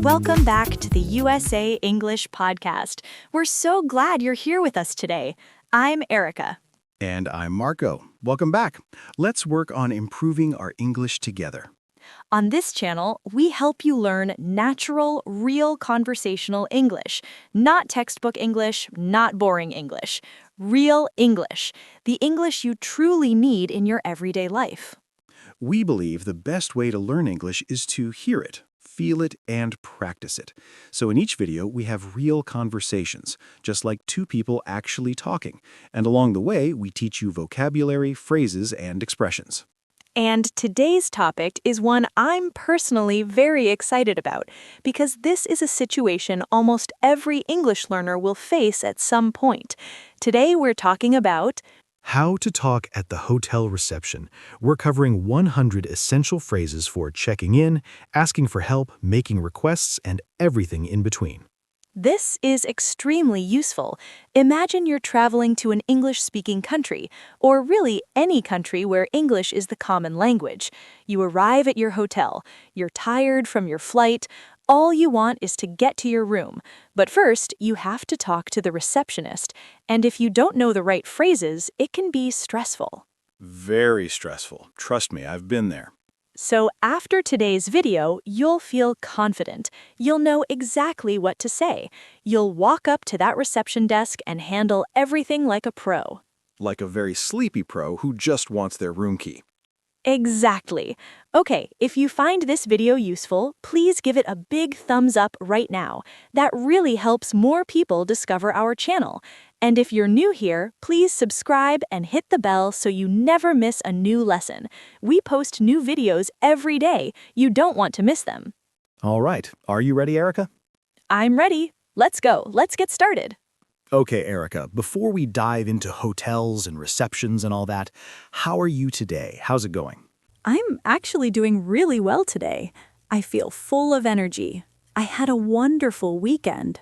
Welcome back to the USA English Podcast. We're so glad you're here with us today. I'm Erica. And I'm Marco. Welcome back. Let's work on improving our English together. On this channel, we help you learn natural, real conversational English. Not textbook English, not boring English. Real English. The English you truly need in your everyday life. We believe the best way to learn English is to hear it, feel it, and practice it. So in each video, we have real conversations, just like two people actually talking. And along the way, we teach you vocabulary, phrases, and expressions. And today's topic is one I'm personally very excited about because this is a situation almost every English learner will face at some point. Today we're talking about How to talk at the hotel reception. We're covering 100 essential phrases for checking in, asking for help, making requests, and everything in between. This is extremely useful. Imagine you're traveling to an English-speaking country, or really any country where English is the common language. You arrive at your hotel. You're tired from your flight. All you want is to get to your room. But first, you have to talk to the receptionist. And if you don't know the right phrases, it can be stressful. Very stressful. Trust me, I've been there. So after today's video, you'll feel confident. You'll know exactly what to say. You'll walk up to that reception desk and handle everything like a pro. Like a very sleepy pro who just wants their room key. Exactly. Okay, if you find this video useful, please give it a big thumbs up right now. That really helps more people discover our channel. And if you're new here, please subscribe and hit the bell so you never miss a new lesson. We post new videos every day. You don't want to miss them. All right. Are you ready, Erica? I'm ready. Let's go. Let's get started. Okay, Erica, before we dive into hotels and receptions and all that, how are you today? How's it going? I'm actually doing really well today. I feel full of energy. I had a wonderful weekend.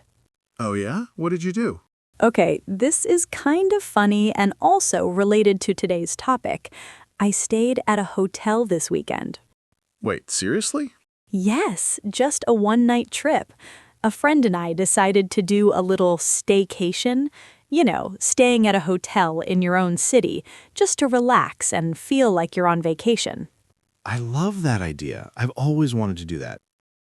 Oh yeah? What did you do? Okay, this is kind of funny and also related to today's topic. I stayed at a hotel this weekend. Wait, seriously? Yes, just a one-night trip. A friend and I decided to do a little staycation. You know, staying at a hotel in your own city, just to relax and feel like you're on vacation. I love that idea. I've always wanted to do that.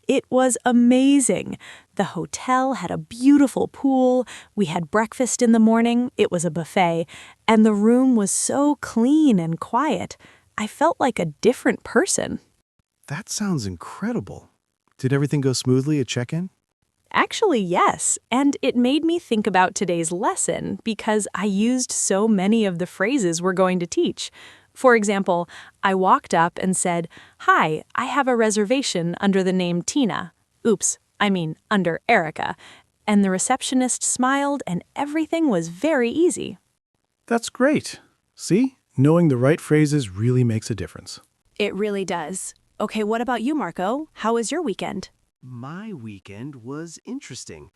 It was amazing. The hotel had a beautiful pool, we had breakfast in the morning, it was a buffet, and the room was so clean and quiet. I felt like a different person. That sounds incredible. Did everything go smoothly at check-in? Actually, yes, and it made me think about today's lesson because I used so many of the phrases we're going to teach. For example, I walked up and said, "Hi, I have a reservation under the name Tina." Oops, I mean under Erica. And the receptionist smiled and everything was very easy. That's great. See? Knowing the right phrases really makes a difference. It really does. Okay, what about you, Marco? How was your weekend? My weekend was interesting.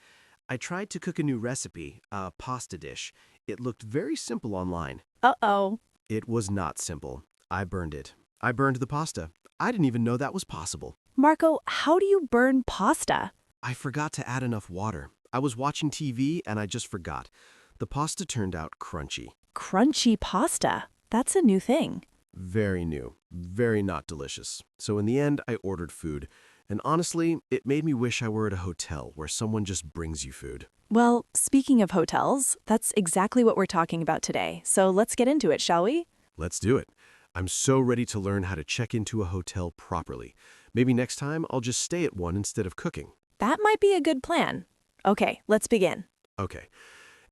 I tried to cook a new recipe, a pasta dish. It looked very simple online. Uh-oh. It was not simple. I burned it. I burned the pasta. I didn't even know that was possible. Marco, how do you burn pasta? I forgot to add enough water. I was watching TV and I just forgot. The pasta turned out crunchy. Crunchy pasta. That's a new thing. Very new. Very not delicious. So in the end, I ordered food. And honestly, it made me wish I were at a hotel where someone just brings you food. Well, speaking of hotels, that's exactly what we're talking about today. So let's get into it, shall we? Let's do it. I'm so ready to learn how to check into a hotel properly. Maybe next time I'll just stay at one instead of cooking. That might be a good plan. Okay, let's begin. Okay.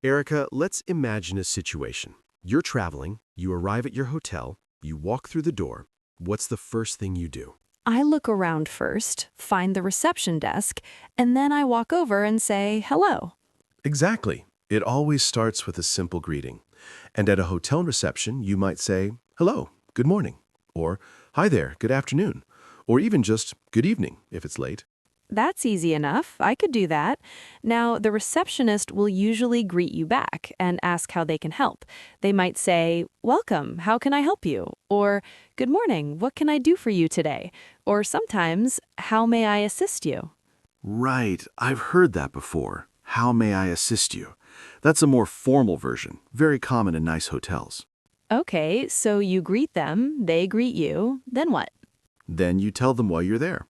Erica, let's imagine a situation. You're traveling, you arrive at your hotel, you walk through the door. What's the first thing you do? I look around first, find the reception desk, and then I walk over and say hello. Exactly. It always starts with a simple greeting. And at a hotel reception, you might say, "Hello, good morning," or "Hi there, good afternoon," or even just "Good evening" if it's late. That's easy enough. I could do that. Now, the receptionist will usually greet you back and ask how they can help. They might say, "Welcome, how can I help you?" Or, "Good morning, what can I do for you today?" Or sometimes, "How may I assist you?" Right, I've heard that before. How may I assist you? That's a more formal version, very common in nice hotels. Okay, so you greet them, they greet you, then what? Then you tell them why you're there.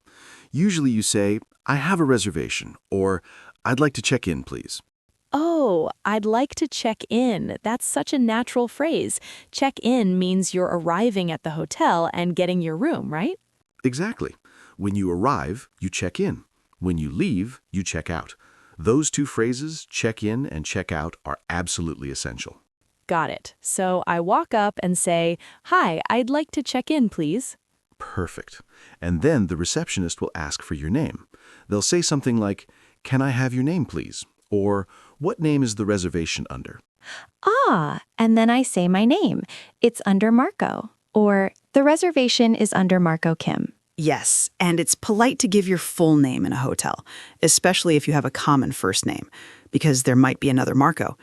Usually you say, I have a reservation, or I'd like to check in, please. Oh, I'd like to check in. That's such a natural phrase. Check in means you're arriving at the hotel and getting your room, right? Exactly. When you arrive, you check in. When you leave, you check out. Those two phrases, check in and check out, are absolutely essential. Got it. So I walk up and say, Hi, I'd like to check in, please. Perfect. And then the receptionist will ask for your name. They'll say something like, Can I have your name, please? Or, What name is the reservation under? Ah, and then I say my name. It's under Marco. Or, the reservation is under Marco Kim. Yes, and it's polite to give your full name in a hotel, especially if you have a common first name, because there might be another Marco.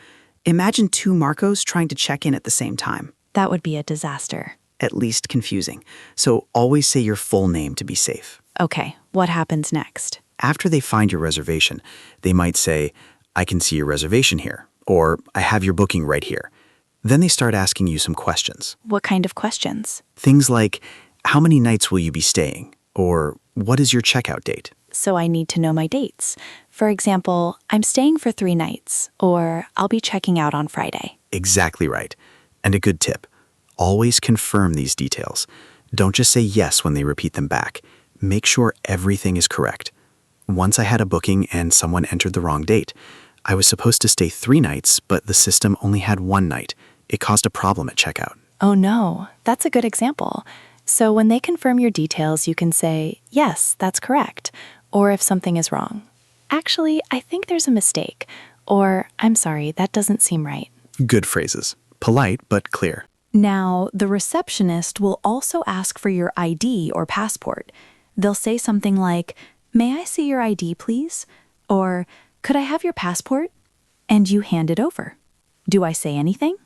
Imagine two Marcos trying to check in at the same time. That would be a disaster. At least confusing. So always say your full name to be safe. Okay, what happens next? After they find your reservation, they might say, I can see your reservation here, or I have your booking right here. Then they start asking you some questions. What kind of questions? Things like, how many nights will you be staying? Or what is your checkout date? So I need to know my dates. For example, I'm staying for 3 nights, or I'll be checking out on Friday. Exactly right. And a good tip, always confirm these details. Don't just say yes when they repeat them back. Make sure everything is correct. Once I had a booking and someone entered the wrong date. I was supposed to stay 3 nights, but the system only had 1 night. It caused a problem at checkout. Oh no, that's a good example. So when they confirm your details, you can say, yes, that's correct. Or if something is wrong, actually, I think there's a mistake. Or, I'm sorry, that doesn't seem right. Good phrases. Polite, but clear. Now, the receptionist will also ask for your ID or passport. They'll say something like, May I see your ID, please? Or, Could I have your passport? And you hand it over. Do I say anything?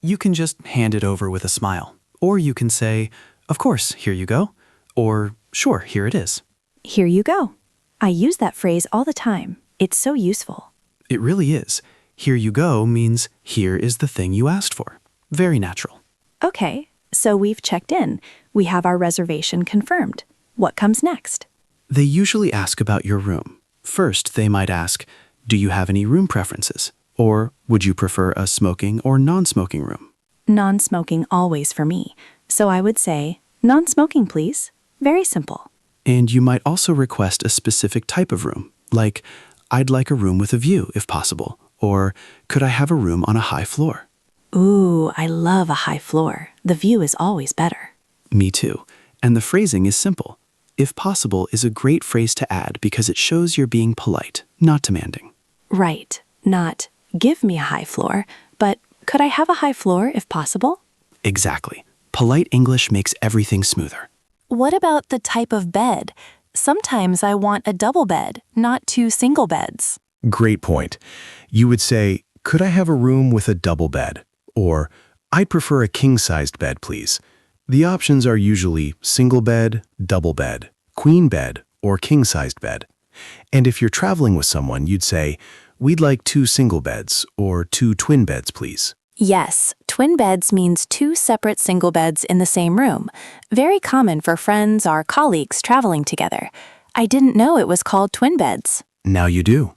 You can just hand it over with a smile. Or you can say, Of course, here you go. Or, Sure, here it is. Here you go. I use that phrase all the time. It's so useful. It really is. Here you go means here is the thing you asked for. Very natural. Okay, so we've checked in. We have our reservation confirmed. What comes next? They usually ask about your room. First, they might ask, Do you have any room preferences? Or would you prefer a smoking or non-smoking room? Non-smoking always for me. So I would say, non-smoking, please. Very simple. And you might also request a specific type of room, like, I'd like a room with a view, if possible, or could I have a room on a high floor? Ooh, I love a high floor. The view is always better. Me too. And the phrasing is simple. If possible is a great phrase to add because it shows you're being polite, not demanding. Right. Not, give me a high floor, but could I have a high floor if possible? Exactly. Polite English makes everything smoother. What about the type of bed? Sometimes I want a double bed, not 2 single beds. Great point. You would say, could I have a room with a double bed? Or, I'd prefer a king-sized bed, please. The options are usually single bed, double bed, queen bed, or king-sized bed. And if you're traveling with someone, you'd say, we'd like 2 single beds or 2 twin beds, please. Yes, twin beds means 2 separate single beds in the same room. Very common for friends or colleagues traveling together. I didn't know it was called twin beds. Now you do.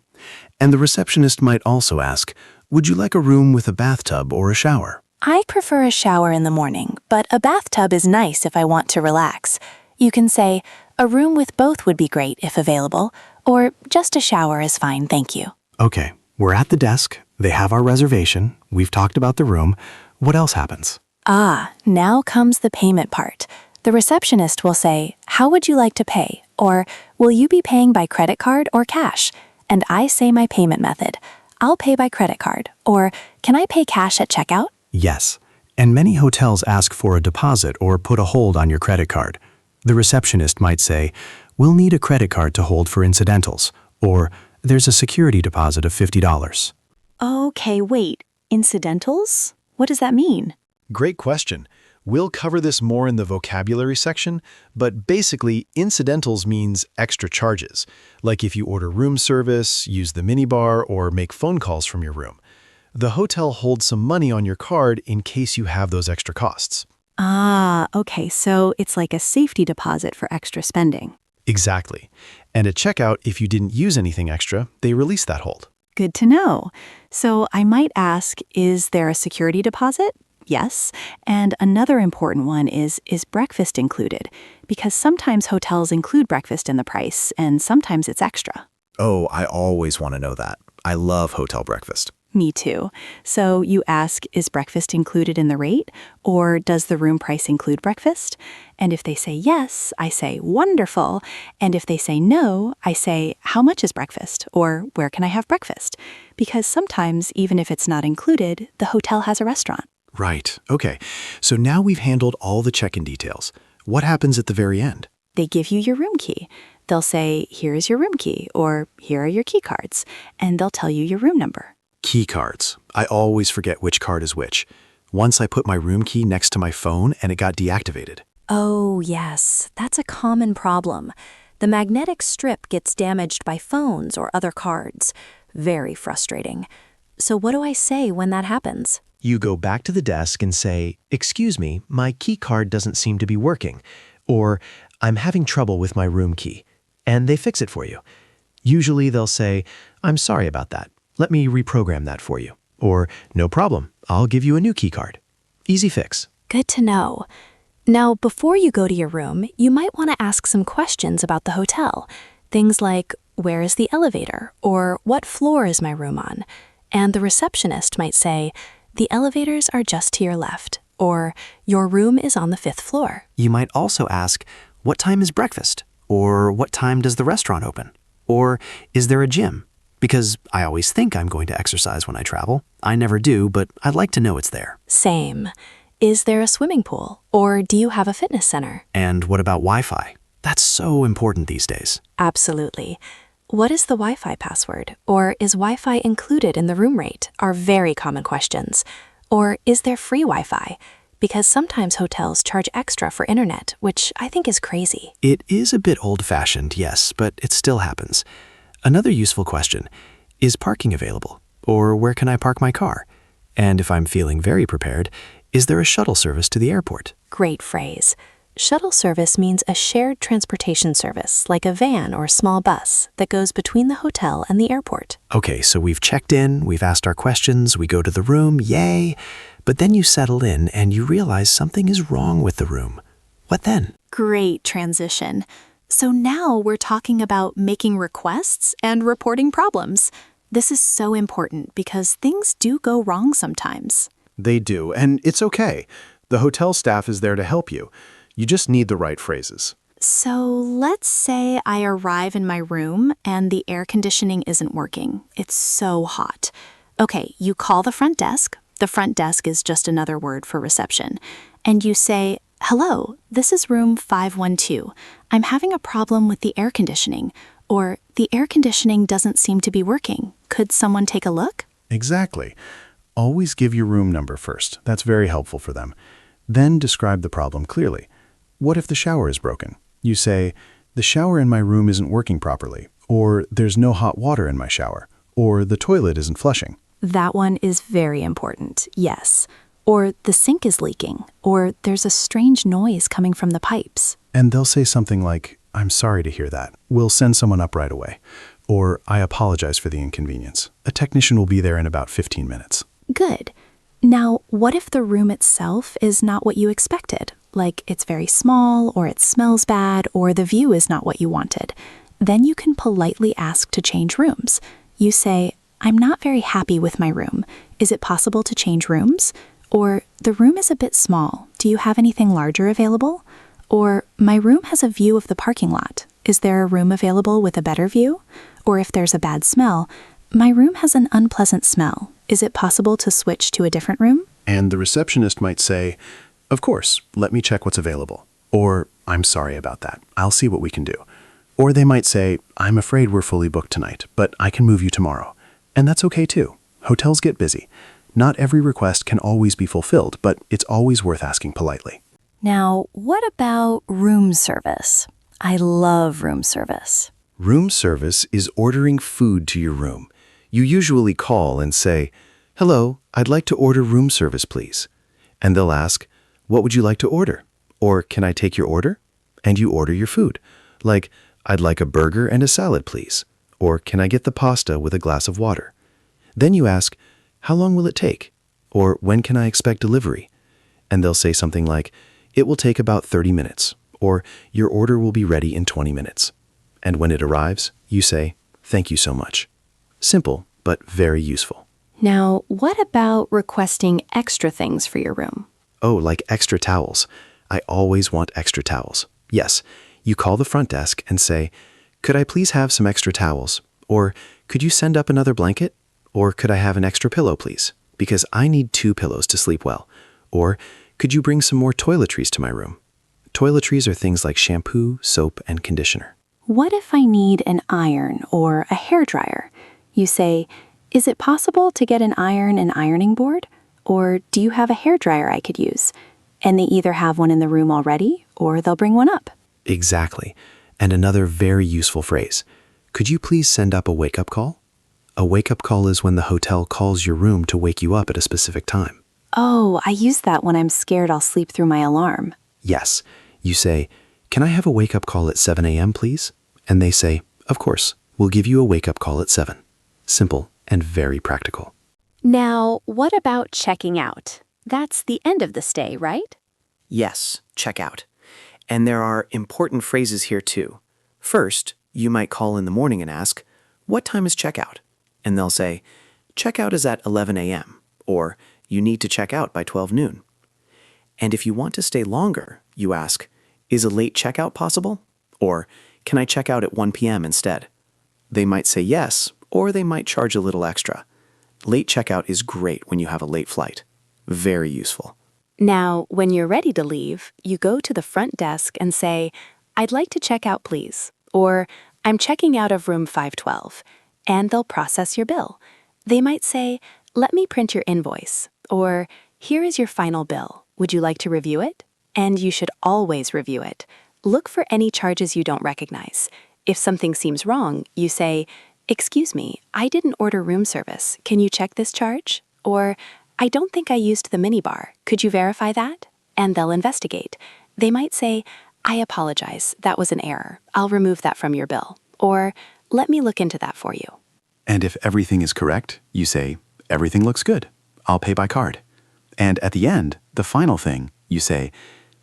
And the receptionist might also ask, would you like a room with a bathtub or a shower? I prefer a shower in the morning, but a bathtub is nice if I want to relax. You can say, a room with both would be great if available, or just a shower is fine, thank you. Okay, we're at the desk. They have our reservation. We've talked about the room. What else happens? Ah, now comes the payment part. The receptionist will say, how would you like to pay? Or, will you be paying by credit card or cash? And I say my payment method. I'll pay by credit card. Or, can I pay cash at checkout? Yes, and many hotels ask for a deposit or put a hold on your credit card. The receptionist might say, we'll need a credit card to hold for incidentals, or there's a security deposit of $50. Okay, wait. Incidentals? What does that mean? Great question. We'll cover this more in the vocabulary section, but basically, incidentals means extra charges, like if you order room service, use the minibar, or make phone calls from your room. The hotel holds some money on your card in case you have those extra costs. Ah, okay, so it's like a safety deposit for extra spending. Exactly. And at checkout, if you didn't use anything extra, they release that hold. Good to know. So I might ask, is there a security deposit? Yes. And another important one is breakfast included? Because sometimes hotels include breakfast in the price, and sometimes it's extra. Oh, I always want to know that. I love hotel breakfast. Me too. So you ask, is breakfast included in the rate? Or does the room price include breakfast? And if they say yes, I say, wonderful. And if they say no, I say, how much is breakfast? Or where can I have breakfast? Because sometimes, even if it's not included, the hotel has a restaurant. Right. Okay. So now we've handled all the check-in details. What happens at the very end? They give you your room key. They'll say, here is your room key, or here are your key cards, and they'll tell you your room number. Key cards. I always forget which card is which. Once I put my room key next to my phone and it got deactivated. Oh, yes, that's a common problem. The magnetic strip gets damaged by phones or other cards. Very frustrating. So what do I say when that happens? You go back to the desk and say, "Excuse me, my key card doesn't seem to be working," or "I'm having trouble with my room key," and they fix it for you. Usually they'll say, "I'm sorry about that. Let me reprogram that for you," or "No problem, I'll give you a new key card." Easy fix. Good to know. Now, before you go to your room, you might want to ask some questions about the hotel. Things like, where is the elevator? Or what floor is my room on? And the receptionist might say, the elevators are just to your left, or your room is on the 5th floor. You might also ask, what time is breakfast? Or what time does the restaurant open? Or is there a gym? Because I always think I'm going to exercise when I travel. I never do, but I'd like to know it's there. Same. Is there a swimming pool? Or do you have a fitness center? And what about Wi-Fi? That's so important these days. Absolutely. What is the Wi-Fi password? Or is Wi-Fi included in the room rate? Are very common questions. Or is there free Wi-Fi? Because sometimes hotels charge extra for internet, which I think is crazy. It is a bit old-fashioned, yes, but it still happens. Another useful question, is parking available? Or where can I park my car? And if I'm feeling very prepared, is there a shuttle service to the airport? Great phrase. Shuttle service means a shared transportation service, like a van or small bus, that goes between the hotel and the airport. Okay, so we've checked in, we've asked our questions, we go to the room, yay! But then you settle in and you realize something is wrong with the room. What then? Great transition. So now we're talking about making requests and reporting problems. This is so important because things do go wrong sometimes. They do, and it's okay. The hotel staff is there to help you. You just need the right phrases. So let's say I arrive in my room and the air conditioning isn't working. It's so hot. Okay, you call the front desk. The front desk is just another word for reception. And you say, "Hello, this is room 512. I'm having a problem with the air conditioning." Or, "The air conditioning doesn't seem to be working. Could someone take a look?" Exactly. Always give your room number first. That's very helpful for them. Then describe the problem clearly. What if the shower is broken? You say, "The shower in my room isn't working properly," or "There's no hot water in my shower," or "The toilet isn't flushing." That one is very important, yes. Or "The sink is leaking," or "There's a strange noise coming from the pipes." And they'll say something like, "I'm sorry to hear that. We'll send someone up right away." Or, "I apologize for the inconvenience. A technician will be there in about 15 minutes. Good. Now, what if the room itself is not what you expected? Like it's very small, or it smells bad, or the view is not what you wanted. Then you can politely ask to change rooms. You say, "I'm not very happy with my room. Is it possible to change rooms?" Or, "The room is a bit small. Do you have anything larger available?" Or, "My room has a view of the parking lot. Is there a room available with a better view?" Or if there's a bad smell, "My room has an unpleasant smell. Is it possible to switch to a different room?" And the receptionist might say, "Of course, let me check what's available." Or, "I'm sorry about that. I'll see what we can do." Or they might say, "I'm afraid we're fully booked tonight, but I can move you tomorrow." And that's okay too. Hotels get busy. Not every request can always be fulfilled, but it's always worth asking politely. Now, what about room service? I love room service. Room service is ordering food to your room. You usually call and say, "Hello, I'd like to order room service, please." And they'll ask, "What would you like to order?" Or, "Can I take your order?" And you order your food. Like, "I'd like a burger and a salad, please." Or, "Can I get the pasta with a glass of water?" Then you ask, "How long will it take?" Or, "When can I expect delivery?" And they'll say something like, "It will take about 30 minutes," or "Your order will be ready in 20 minutes." And when it arrives, you say, "Thank you so much." Simple, but very useful. Now, what about requesting extra things for your room? Oh, like extra towels. I always want extra towels. Yes, you call the front desk and say, "Could I please have some extra towels?" Or, "Could you send up another blanket?" Or, "Could I have an extra pillow, please? Because I need 2 pillows to sleep well." Or, "Could you bring some more toiletries to my room?" Toiletries are things like shampoo, soap, and conditioner. What if I need an iron or a hairdryer? You say, "Is it possible to get an iron and ironing board?" Or, "Do you have a hairdryer I could use?" And they either have one in the room already or they'll bring one up. Exactly. And another very useful phrase. Could you please send up a wake-up call? A wake-up call is when the hotel calls your room to wake you up at a specific time. Oh, I use that when I'm scared I'll sleep through my alarm. Yes. You say, "Can I have a wake-up call at 7 a.m., please?" And they say, "Of course, we'll give you a wake-up call at 7. Simple and very practical. Now, what about checking out? That's the end of the stay, right? Yes, check out. And there are important phrases here too. First, you might call in the morning and ask, "What time is checkout?" And they'll say, "Checkout is at 11 a.m." Or, "You need to check out by 12 noon." And if you want to stay longer, you ask, "Is a late checkout possible?" Or, "Can I check out at 1 p.m. instead?" They might say yes, or they might charge a little extra. Late checkout is great when you have a late flight. Very useful. Now, when you're ready to leave, you go to the front desk and say, "I'd like to check out, please." Or, "I'm checking out of room 512. And they'll process your bill. They might say, "Let me print your invoice." Or, "Here is your final bill. Would you like to review it?" And you should always review it. Look for any charges you don't recognize. If something seems wrong, you say, "Excuse me, I didn't order room service. Can you check this charge?" Or, "I don't think I used the minibar. Could you verify that?" And they'll investigate. They might say, "I apologize. That was an error. I'll remove that from your bill." Or, "Let me look into that for you." And if everything is correct, you say, "Everything looks good. I'll pay by card." And at the end, the final thing, you say,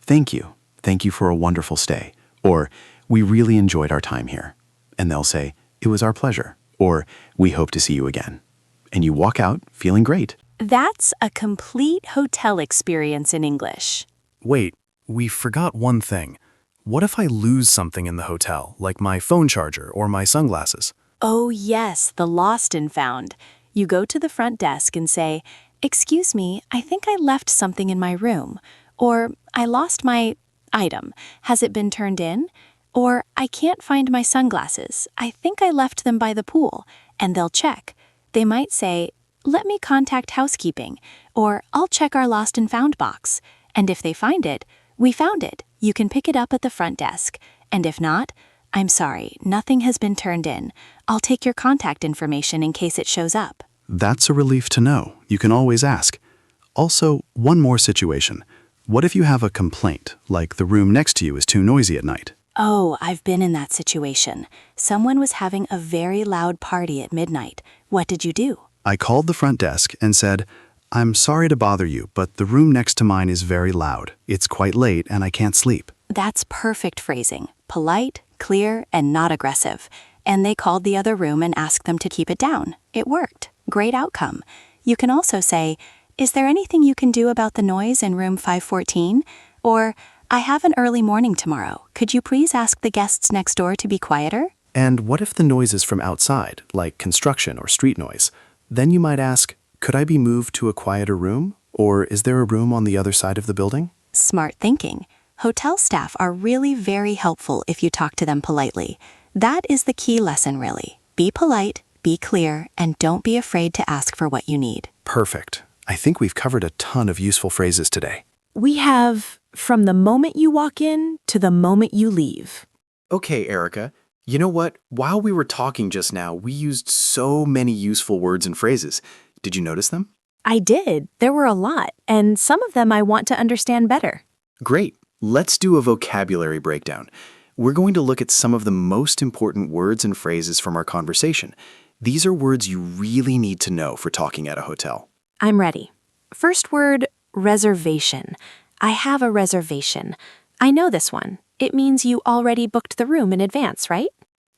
"Thank you. Thank you for a wonderful stay." Or, "We really enjoyed our time here." And they'll say, "It was our pleasure." Or, "We hope to see you again." And you walk out feeling great. That's a complete hotel experience in English. Wait, we forgot one thing. What if I lose something in the hotel, like my phone charger or my sunglasses? Oh yes, the lost and found. You go to the front desk and say, "Excuse me, I think I left something in my room." Or, "I lost my item. Has it been turned in?" Or, "I can't find my sunglasses. I think I left them by the pool." And they'll check. They might say, "Let me contact housekeeping," or "I'll check our lost and found box." And if they find it, "We found it. You can pick it up at the front desk." And if not, "I'm sorry, nothing has been turned in. I'll take your contact information in case it shows up." That's a relief to know. You can always ask. Also, one more situation. What if you have a complaint, like the room next to you is too noisy at night? Oh, I've been in that situation. Someone was having a very loud party at midnight. What did you do? I called the front desk and said, "I'm sorry to bother you, but the room next to mine is very loud. It's quite late and I can't sleep." That's perfect phrasing. Polite, clear, and not aggressive. And they called the other room and asked them to keep it down. It worked. Great outcome. You can also say, "Is there anything you can do about the noise in room 514? Or, "I have an early morning tomorrow. Could you please ask the guests next door to be quieter?" And what if the noise is from outside, like construction or street noise? Then you might ask, "Could I be moved to a quieter room? Or is there a room on the other side of the building?" Smart thinking. Hotel staff are really very helpful if you talk to them politely. That is the key lesson, really. Be polite, be clear, and don't be afraid to ask for what you need. Perfect. I think we've covered a ton of useful phrases today. We have from the moment you walk in to the moment you leave. Okay, Erica. You know what? While we were talking just now, we used so many useful words and phrases. Did you notice them? I did. There were a lot, and some of them I want to understand better. Great. Let's do a vocabulary breakdown. We're going to look at some of the most important words and phrases from our conversation. These are words you really need to know for talking at a hotel. I'm ready. First word, reservation. I have a reservation. I know this one. It means you already booked the room in advance, right?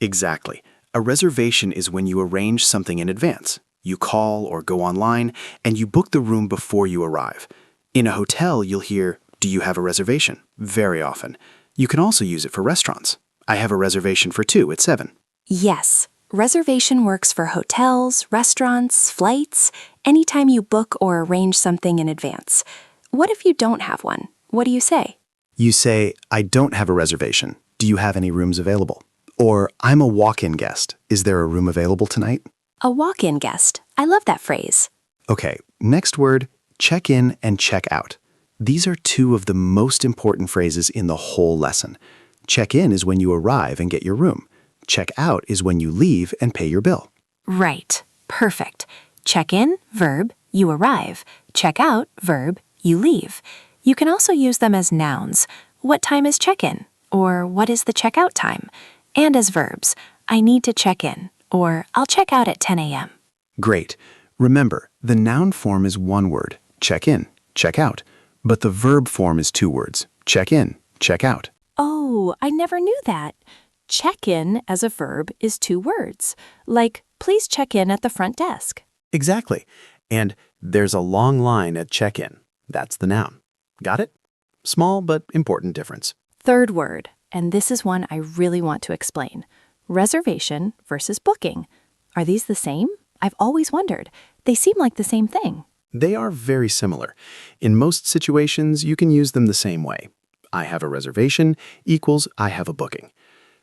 Exactly. A reservation is when you arrange something in advance. You call or go online, and you book the room before you arrive. In a hotel, you'll hear, "Do you have a reservation?" very often. You can also use it for restaurants. "I have a reservation for 2 at 7. Yes. Reservation works for hotels, restaurants, flights, anytime you book or arrange something in advance. What if you don't have one? What do you say? You say, "I don't have a reservation. Do you have any rooms available?" Or, "I'm a walk-in guest. Is there a room available tonight?" A walk-in guest. I love that phrase. Okay, next word, check in and check out. These are two of the most important phrases in the whole lesson. Check in is when you arrive and get your room. Check out is when you leave and pay your bill. Right. Perfect. Check in, verb, you arrive. Check out, verb, you leave. You can also use them as nouns. What time is check-in? Or what is the checkout time? And as verbs, I need to check in, or I'll check out at 10 a.m. Great. Remember, the noun form is one word, check in, check out. But the verb form is 2 words, check in, check out. Oh, I never knew that. Check-in as a verb is 2 words, like, please check in at the front desk. Exactly. And there's a long line at check-in. That's the noun. Got it? Small but important difference. Third word, and this is one I really want to explain. Reservation versus booking. Are these the same? I've always wondered. They seem like the same thing. They are very similar. In most situations, you can use them the same way. I have a reservation equals I have a booking.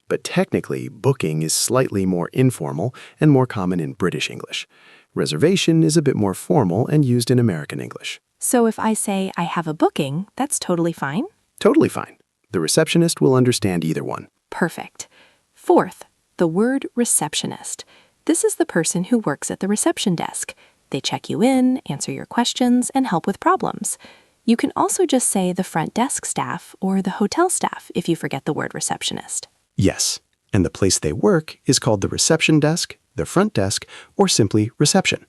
But technically, booking is slightly more informal and more common in British English. Reservation is a bit more formal and used in American English. So if I say I have a booking, that's totally fine? Totally fine. The receptionist will understand either one. Perfect. Fourth, the word receptionist. This is the person who works at the reception desk. They check you in, answer your questions, and help with problems. You can also just say the front desk staff or the hotel staff if you forget the word receptionist. Yes, and the place they work is called the reception desk, the front desk, or simply reception.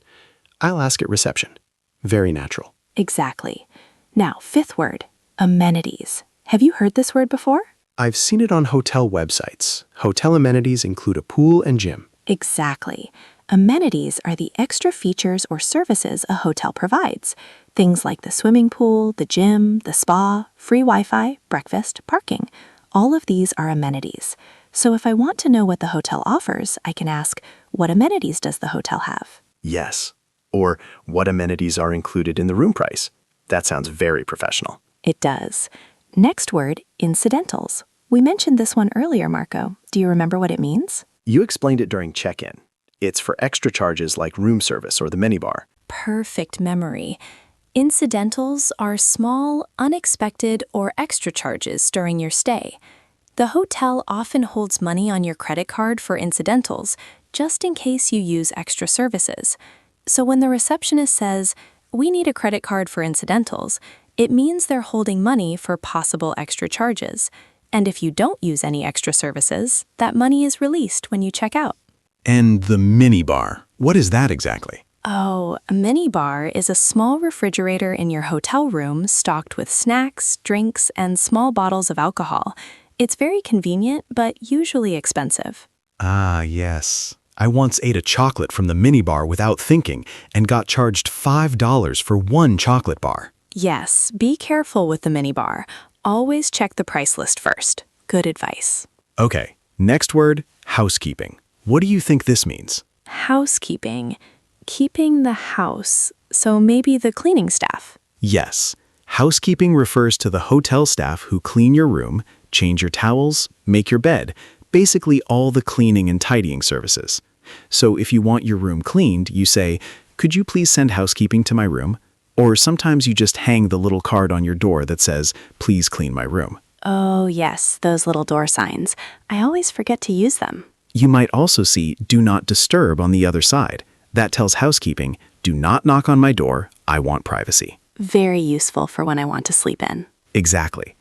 I'll ask at reception. Very natural. Exactly. Now, fifth word, amenities. Have you heard this word before? I've seen it on hotel websites. Hotel amenities include a pool and gym. Exactly. Amenities are the extra features or services a hotel provides. Things like the swimming pool, the gym, the spa, free Wi-Fi, breakfast, parking. All of these are amenities. So if I want to know what the hotel offers, I can ask, what amenities does the hotel have? Yes. Or what amenities are included in the room price? That sounds very professional. It does. Next word, incidentals. We mentioned this one earlier, Marco. Do you remember what it means? You explained it during check-in. It's for extra charges like room service or the minibar. Perfect memory. Incidentals are small, unexpected, or extra charges during your stay. The hotel often holds money on your credit card for incidentals, just in case you use extra services. So when the receptionist says, "We need a credit card for incidentals," it means they're holding money for possible extra charges. And if you don't use any extra services, that money is released when you check out. And the minibar, what is that exactly? Oh, a minibar is a small refrigerator in your hotel room stocked with snacks, drinks, and small bottles of alcohol. It's very convenient, but usually expensive. Ah, yes. I once ate a chocolate from the minibar without thinking and got charged $5 for one chocolate bar. Yes, be careful with the minibar. Always check the price list first. Good advice. Okay, next word, housekeeping. What do you think this means? Housekeeping. Keeping the house. So maybe the cleaning staff. Yes. Housekeeping refers to the hotel staff who clean your room, change your towels, make your bed, basically all the cleaning and tidying services. So if you want your room cleaned, you say, "Could you please send housekeeping to my room?" Or sometimes you just hang the little card on your door that says, "Please clean my room." Oh, yes, those little door signs. I always forget to use them. You might also see "Do not disturb" on the other side. That tells housekeeping, "Do not knock on my door. I want privacy." Very useful for when I want to sleep in. Exactly.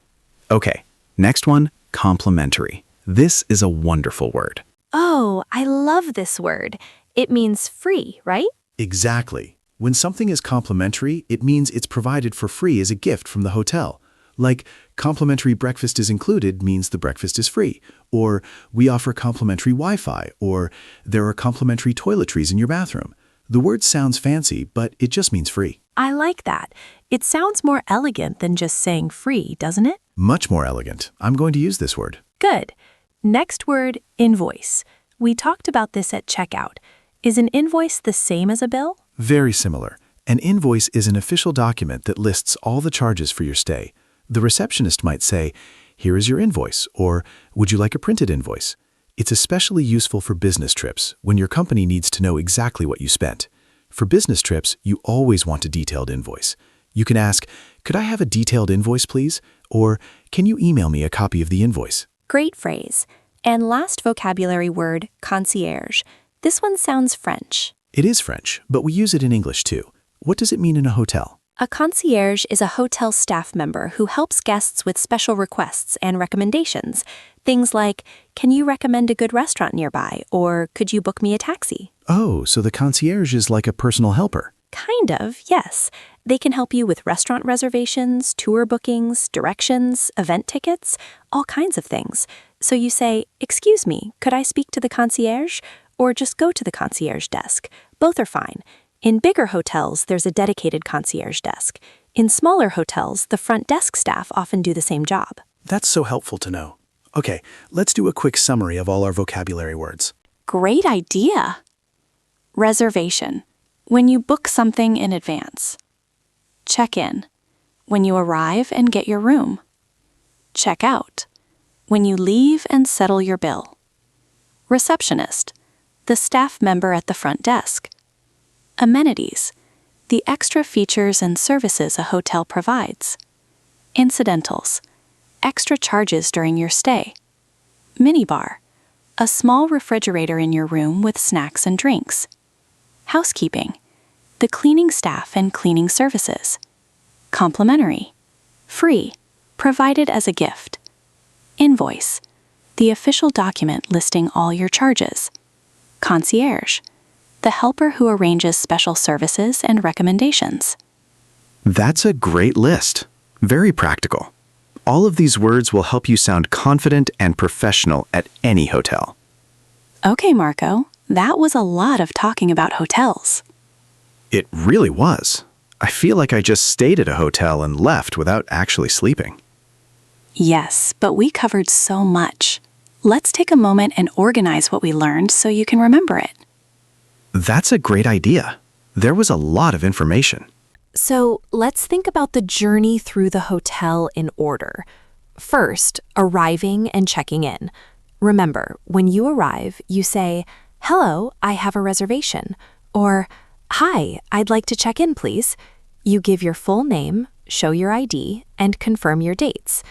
Okay, next one, complimentary. This is a wonderful word. Oh, I love this word. It means free, right? Exactly. When something is complimentary, it means it's provided for free as a gift from the hotel. Like, complimentary breakfast is included means the breakfast is free. Or, we offer complimentary Wi-Fi. Or, there are complimentary toiletries in your bathroom. The word sounds fancy, but it just means free. I like that. It sounds more elegant than just saying free, doesn't it? Much more elegant. I'm going to use this word. Good. Next word, invoice. We talked about this at checkout. Is an invoice the same as a bill? Very similar. An invoice is an official document that lists all the charges for your stay. The receptionist might say, "Here is your invoice," or "Would you like a printed invoice?" It's especially useful for business trips when your company needs to know exactly what you spent. For business trips, you always want a detailed invoice. You can ask, "Could I have a detailed invoice, please?" Or, "Can you email me a copy of the invoice?" Great phrase. And last vocabulary word, concierge. This one sounds French. It is French, but we use it in English too. What does it mean in a hotel? A concierge is a hotel staff member who helps guests with special requests and recommendations. Things like, "Can you recommend a good restaurant nearby?" Or, "Could you book me a taxi?" Oh, so the concierge is like a personal helper. Kind of, yes. They can help you with restaurant reservations, tour bookings, directions, event tickets, all kinds of things. So you say, "Excuse me, could I speak to the concierge?" Or just go to the concierge desk. Both are fine. In bigger hotels, there's a dedicated concierge desk. In smaller hotels, the front desk staff often do the same job. That's so helpful to know. Okay, let's do a quick summary of all our vocabulary words. Great idea. Reservation. When you book something in advance. Check-in. When you arrive and get your room. Check out. When you leave and settle your bill. Receptionist. The staff member at the front desk. Amenities. The extra features and services a hotel provides. Incidentals. Extra charges during your stay. Minibar. A small refrigerator in your room with snacks and drinks. Housekeeping. The cleaning staff and cleaning services. Complimentary. Free. Provided as a gift. Invoice. The official document listing all your charges. Concierge. The helper who arranges special services and recommendations. That's a great list. Very practical. All of these words will help you sound confident and professional at any hotel. Okay, Marco, that was a lot of talking about hotels. It really was. I feel like I just stayed at a hotel and left without actually sleeping. Yes, but we covered so much. Let's take a moment and organize what we learned so you can remember it. That's a great idea. There was a lot of information. So let's think about the journey through the hotel in order. First, arriving and checking in. Remember, when you arrive, you say, "Hello, I have a reservation," or "Hi, I'd like to check in, please." You give your full name, show your ID, and confirm your dates.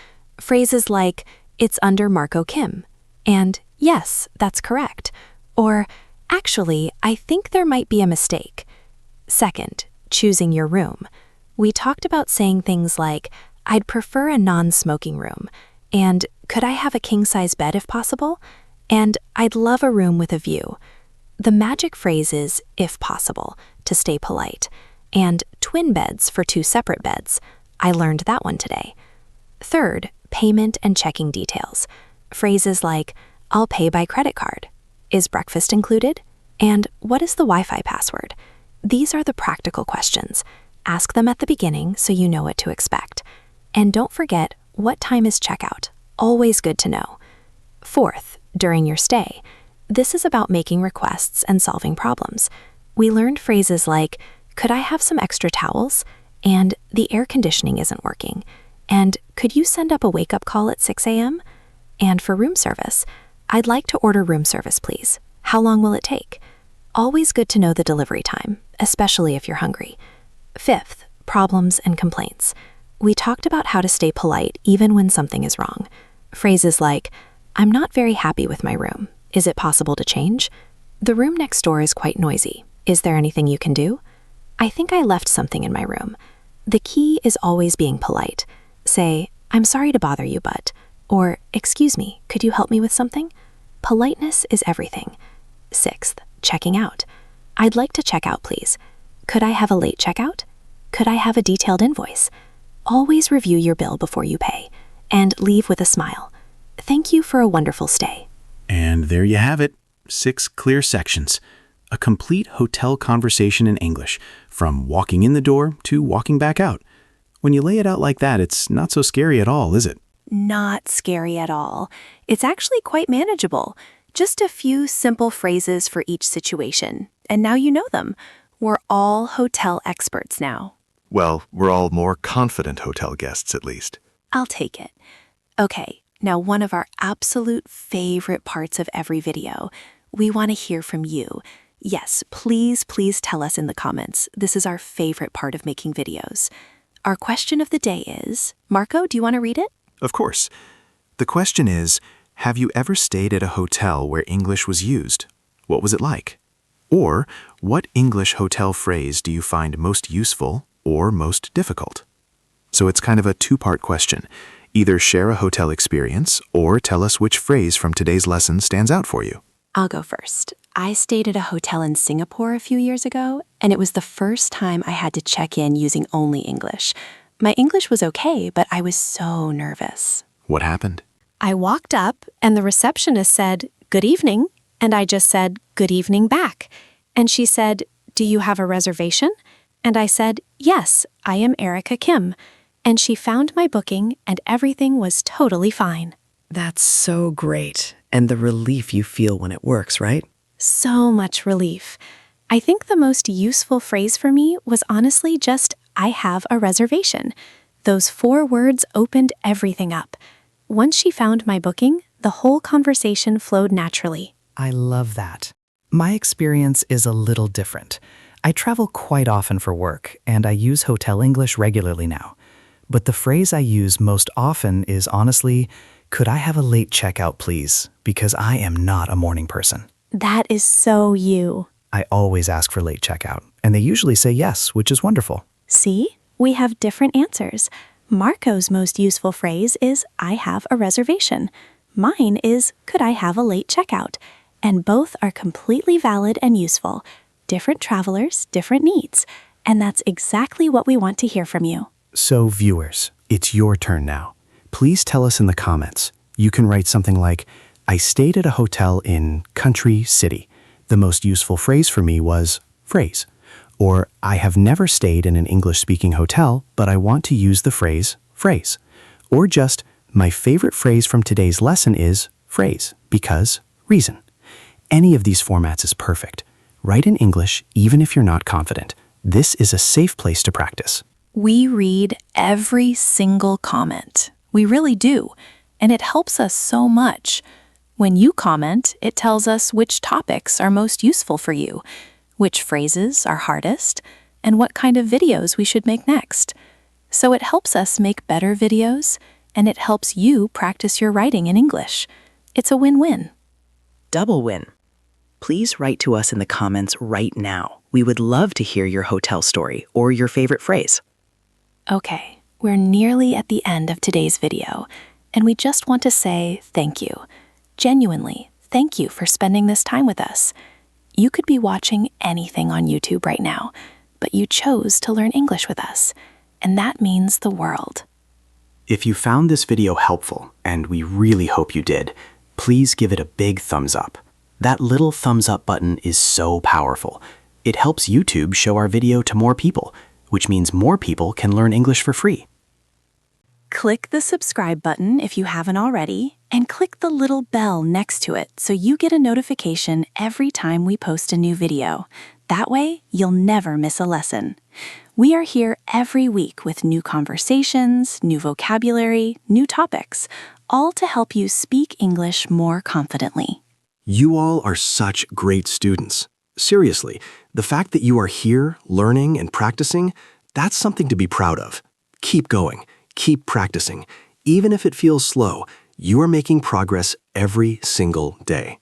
Phrases like, "It's under Marco Kim," and "Yes, that's correct," or "Actually, I think there might be a mistake." Second, choosing your room. We talked about saying things like, "I'd prefer a non-smoking room," and "Could I have a king-size bed if possible?" and "I'd love a room with a view." The magic phrase is "if possible," to stay polite, and twin beds for two separate beds. I learned that one today. Third, payment and checking details. Phrases like, "I'll pay by credit card," "Is breakfast included?" and "What is the Wi-Fi password?" These are the practical questions. Ask them at the beginning so you know what to expect. And don't forget, what time is checkout? Always good to know. Fourth, during your stay. This is about making requests and solving problems. We learned phrases like, "Could I have some extra towels?" and "The air conditioning isn't working," and "Could you send up a wake-up call at 6 a.m.? And for room service, "I'd like to order room service, please. How long will it take?" Always good to know the delivery time, especially if you're hungry. Fifth, problems and complaints. We talked about how to stay polite even when something is wrong. Phrases like, I'm not very happy with my room. Is it possible to change? The room next door is quite noisy. Is there anything you can do? I think I left something in my room. The key is always being polite. Say, I'm sorry to bother you, but, or, excuse me, could you help me with something? Politeness is everything. 6th, checking out. I'd like to check out, please. Could I have a late checkout? Could I have a detailed invoice? Always review your bill before you pay, and leave with a smile. Thank you for a wonderful stay. And there you have it. 6 clear sections. A complete hotel conversation in English, from walking in the door to walking back out. When you lay it out like that, it's not so scary at all, is it? Not scary at all. It's actually quite manageable. Just a few simple phrases for each situation. And now you know them. We're all hotel experts now. Well, we're all more confident hotel guests, at least. I'll take it. Okay, now one of our absolute favorite parts of every video. We want to hear from you. Yes, please tell us in the comments. This is our favorite part of making videos. Our question of the day is, Marco, do you want to read it? Of course. The question is, have you ever stayed at a hotel where English was used? What was it like? Or, what English hotel phrase do you find most useful or most difficult? So it's kind of a two-part question. Either share a hotel experience or tell us which phrase from today's lesson stands out for you. I'll go first. I stayed at a hotel in Singapore a few years ago, and it was the first time I had to check in using only English. My English was okay, but I was so nervous. What happened? I walked up, and the receptionist said, "Good evening," and I just said, "Good evening" back. And she said, "Do you have a reservation?" And I said, "Yes, I am Erica Kim." And she found my booking, and everything was totally fine. That's so great. And the relief you feel when it works, right? So much relief. I think the most useful phrase for me was honestly just, I have a reservation. Those 4 words opened everything up. Once she found my booking, the whole conversation flowed naturally. I love that. My experience is a little different. I travel quite often for work, and I use hotel English regularly now. But the phrase I use most often is honestly, could I have a late checkout, please? Because I am not a morning person. That is so you. I always ask for late checkout, and they usually say yes, which is wonderful. See? We have different answers. Marco's most useful phrase is, I have a reservation. Mine is, could I have a late checkout? And both are completely valid and useful. Different travelers, different needs. And that's exactly what we want to hear from you. So viewers, it's your turn now. Please tell us in the comments. You can write something like, I stayed at a hotel in country city. The most useful phrase for me was phrase. Or I have never stayed in an English-speaking hotel, but I want to use the phrase phrase. Or just, my favorite phrase from today's lesson is phrase, because reason. Any of these formats is perfect. Write in English even if you're not confident. This is a safe place to practice. We read every single comment. We really do. And it helps us so much. When you comment, it tells us which topics are most useful for you, which phrases are hardest, and what kind of videos we should make next. So it helps us make better videos, and it helps you practice your writing in English. It's a win-win. Double win. Please write to us in the comments right now. We would love to hear your hotel story or your favorite phrase. Okay, we're nearly at the end of today's video, and we just want to say thank you. Genuinely, thank you for spending this time with us. You could be watching anything on YouTube right now, but you chose to learn English with us, and that means the world. If you found this video helpful, and we really hope you did, please give it a big thumbs up. That little thumbs up button is so powerful. It helps YouTube show our video to more people, which means more people can learn English for free. Click the subscribe button if you haven't already, and click the little bell next to it so you get a notification every time we post a new video. That way, you'll never miss a lesson. We are here every week with new conversations, new vocabulary, new topics, all to help you speak English more confidently. You all are such great students. Seriously, the fact that you are here, learning and practicing, That's something to be proud of. Keep going. Keep practicing. Even if it feels slow, you are making progress every single day.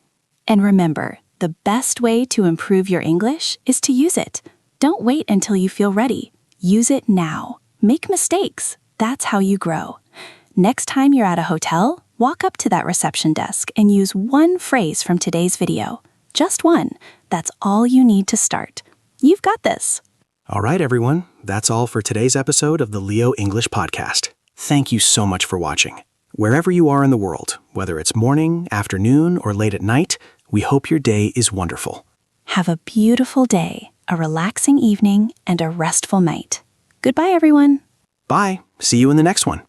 And remember, the best way to improve your English is to use it. Don't wait until you feel ready. Use it now. Make mistakes. That's how you grow. Next time you're at a hotel, walk up to that reception desk and use one phrase from today's video. Just one. That's all you need to start. You've got this. All right, everyone. That's all for today's episode of the Leo English Podcast. Thank you so much for watching. Wherever you are in the world, whether it's morning, afternoon, or late at night, we hope your day is wonderful. Have a beautiful day, a relaxing evening, and a restful night. Goodbye, everyone. Bye. See you in the next one.